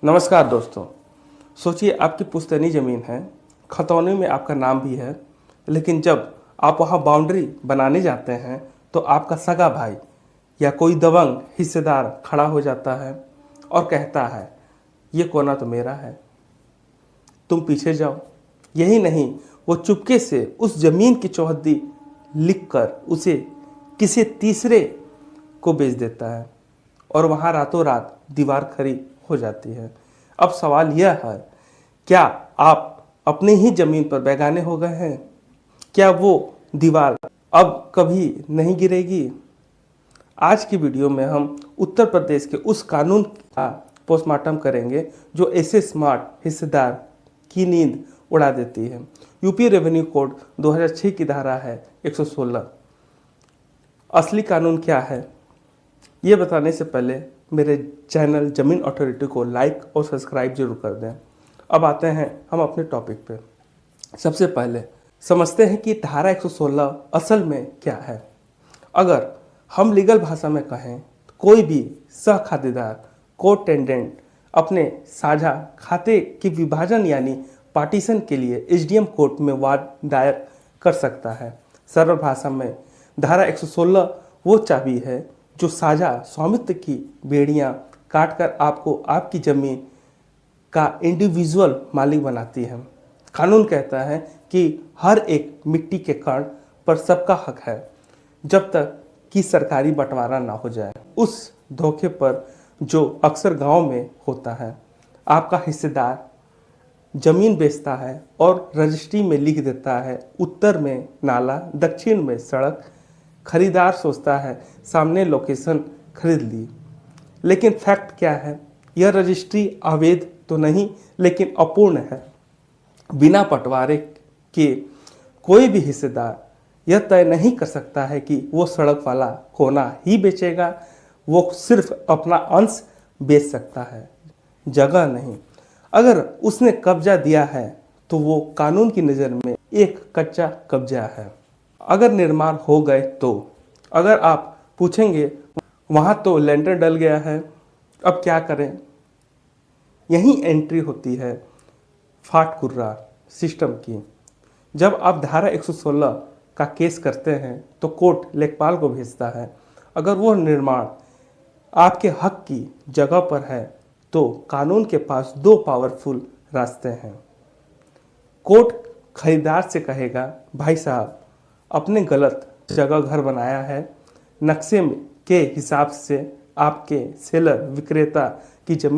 नमस्कार दोस्तों। सोचिए आपकी पुश्तैनी ज़मीन है, खतौनी में आपका नाम भी है, लेकिन जब आप वहाँ बाउंड्री बनाने जाते हैं तो आपका सगा भाई या कोई दबंग हिस्सेदार खड़ा हो जाता है और कहता है ये कोना तो मेरा है, तुम पीछे जाओ। यही नहीं, वो चुपके से उस ज़मीन की चौहद्दी लिखकर उसे किसी तीसरे को बेच देता है और वहाँ रातों रात दीवार खड़ी हो जाती है। अब सवाल यह है, क्या आप अपनी ही ज़मीन पर बेगाने हो गए हैं? क्या वो दीवार अब कभी नहीं गिरेगी? आज की वीडियो में हम उत्तर प्रदेश के उस कानून का पोस्टमार्टम करेंगे जो ऐसे स्मार्ट हिस्सेदार की नींद उड़ा देती है। यूपी रेवेन्यू कोड 2006 की धारा है 116। असली कानून क्या है, ये बताने से पहले मेरे चैनल ज़मीन अथॉरिटी को लाइक और सब्सक्राइब जरूर कर दें। अब आते हैं हम अपने टॉपिक पे। सबसे पहले समझते हैं कि धारा 116 असल में क्या है। अगर हम लीगल भाषा में कहें तो कोई भी सह खातेदार को टेंडेंट अपने साझा खाते के विभाजन यानी पार्टीशन के लिए एसडीएम कोर्ट में वाद दायर कर सकता है। सरल भाषा में धारा 116 वो चाबी है जो साझा स्वामित्व की बेड़ियां काटकर आपको आपकी ज़मीन का इंडिविजुअल मालिक बनाती है। कानून कहता है कि हर एक मिट्टी के कण पर सबका हक है जब तक कि सरकारी बंटवारा ना हो जाए। उस धोखे पर जो अक्सर गांव में होता है, आपका हिस्सेदार जमीन बेचता है और रजिस्ट्री में लिख देता है उत्तर में नाला, दक्षिण में सड़क। खरीदार सोचता है सामने लोकेशन खरीद ली, लेकिन फैक्ट क्या है? यह रजिस्ट्री अवैध तो नहीं लेकिन अपूर्ण है। बिना बंटवारे के कोई भी हिस्सेदार यह तय नहीं कर सकता है कि वो सड़क वाला कोना ही बेचेगा। वो सिर्फ अपना अंश बेच सकता है, जगह नहीं। अगर उसने कब्जा दिया है तो वो कानून की नज़र में एक कच्चा कब्जा है। अगर निर्माण हो गए तो अगर आप पूछेंगे वहाँ तो लेंटर डल गया है, अब क्या करें? यही एंट्री होती है फाट कुर्रा सिस्टम की। जब आप धारा 116 का केस करते हैं तो कोर्ट लेखपाल को भेजता है। अगर वो निर्माण आपके हक की जगह पर है तो कानून के पास दो पावरफुल रास्ते हैं। कोर्ट खरीदार से कहेगा भाई साहब आपने गलत जगह घर बनाया है, नक्शे के हिसाब से आपके सेलर विक्रेता की जमीन